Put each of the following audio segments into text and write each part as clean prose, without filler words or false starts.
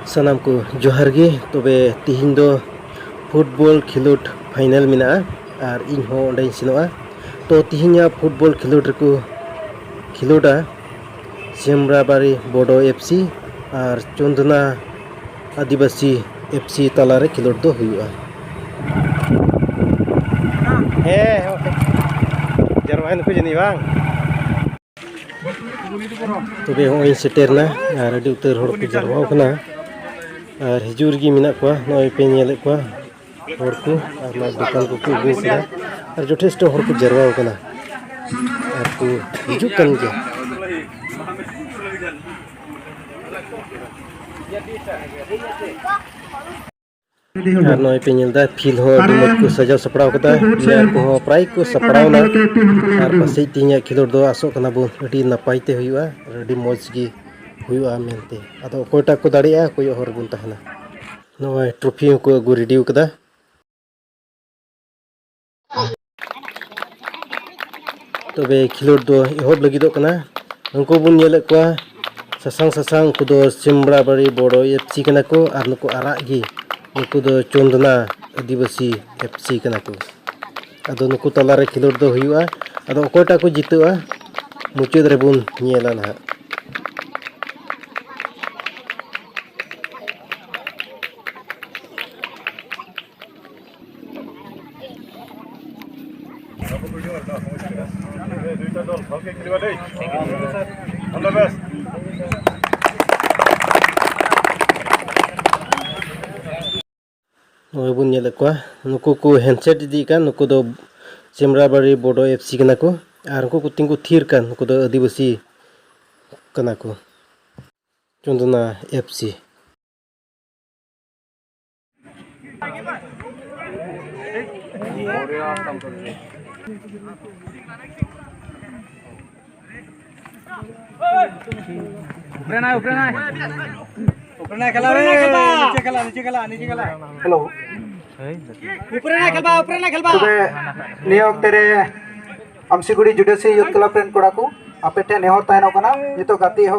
Sanam ko johar ge tobe tihin do football khilot final mina ar in ho ondai sinoa to tihinya football khilot reku khiloda Simrabari Bodo FC ar Chondna Adibasi FC talare khilot do huyuga. Jarwain ko jeni bang. Tobe hoi seterna ar adi utar hor ko jarwao kana ar hijur gi minak kwa noi pe nyelek kwa hor ko ar na dukan ko ugu kira ar jothesto hor ko jarwao kana ar ko hijuk kan ge ar noi pe nyelda fil ho dumot ko sajau saprau kata player ko prai ko saprau na ar pasai tinya khilor do asok kana bu adi napai te huyuga adi moj gi huyuga mente ado koita ko daria koy hor bun tahna noi trophy ko agu ready kada tobe khilor do ehob lagi do kana unko bun nyelek kwa sasang kudo Simrabari Bodo FC kana ko ar nuko arak gi nuku do Chondna Adibasi FC kana ko ado nuku talare khilor do huyuga ado okoyta ko jituga muchud re bun nyela na noi bun nyelek kwa nuku ko handset di kan nuku do Simrabari Bodo FC kana ko ar nuku ko tingku thir kan nuku do Adibasi kana ko Chondna FC Ukraina खेला रे नीचे खेला hello Ukraina खेलबा तबे नियोग तेरे अमसीगुड़ी जुडिसी youth club rain कोड़ा को आपे ठे नेहर तायनो कना नितो गाती हो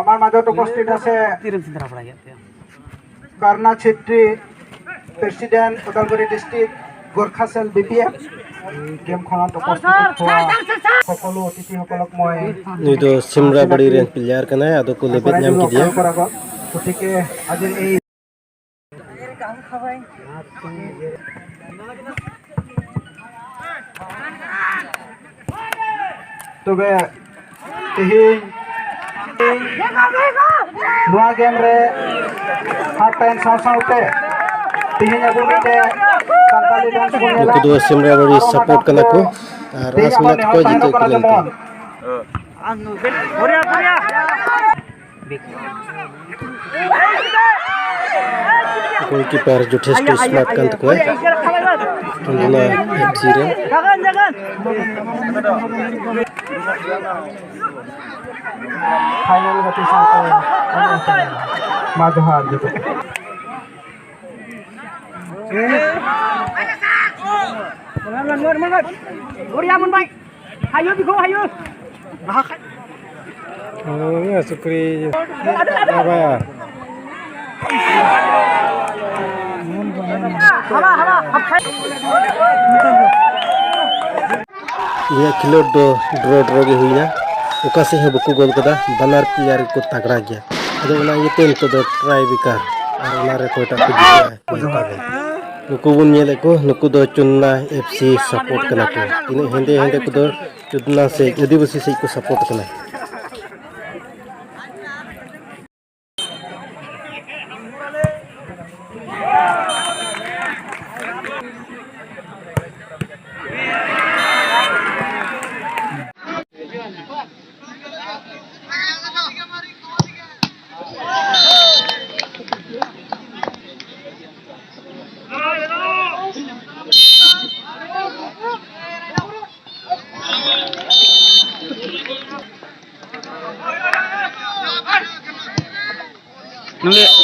আমার মাঝে উপস্থিত আছে Karna Chhetri president Udalguri district Gorkha cell BPF game खनात उपस्थित हुआ সকলো অতিথি সকলক মই নিদো Simrabari ren player kana ado ko lebet nyam ki dia গতিকে আজিৰ এই তবে তিহিন নোয়া गेम रे हाफ टाइम साउते तिहिन abu mite santali dance ko nela nuku do Simrabari support kana ko ar asmat ko jitu ko lente goalkeeper jothesto smart kan ko Chondna FC re final गति संपन्न माधहार जतो mun bay hayu biko hayu oh ya sukri apa ya ini khilot do draw ge huina oka se he buku gol kada banar player ko tagra gya ado ona yete to do try bikar ar ona re koita ko jita nuku bun nyele ko nuku do Chondna FC support kana ko ini hende ko do Chondna se Adibasi se ko support kana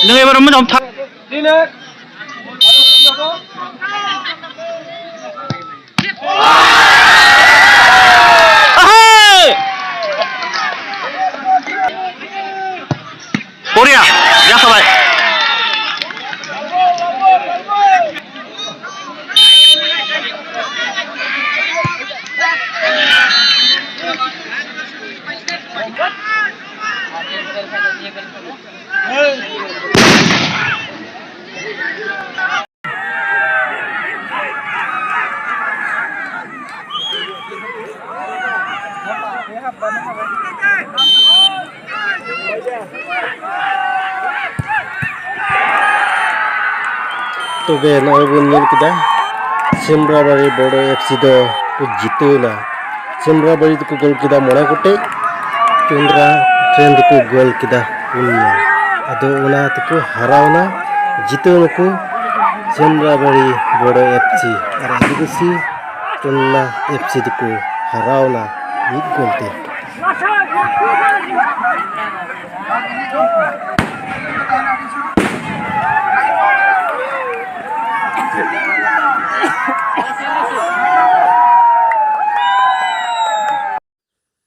nâng baru menjom tak. Korea, biasa baik. तबे नय बन nail किदा सिमराबाड़ी बड़ो FC दो को जितोना सिमराबाड़ी को गोल किदा मोड़ा गोटे चुंद्रा train को गोल किदा पुन्या अदो ओना तको हरावना जितोनको सिमराबाड़ी बड़ो एफसी और आदिवासी चुन्ना एफसी को हरावना मिद गोलते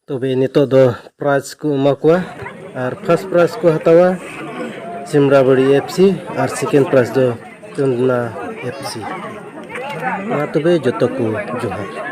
तबे नितो दो प्राइज को एमा कोआ और फर्स्ट प्राइज को हतावा सिमराबाड़ी एफसी और सेकेंड प्राइज दो चुंदना एफसी तबे जतो को जोहार।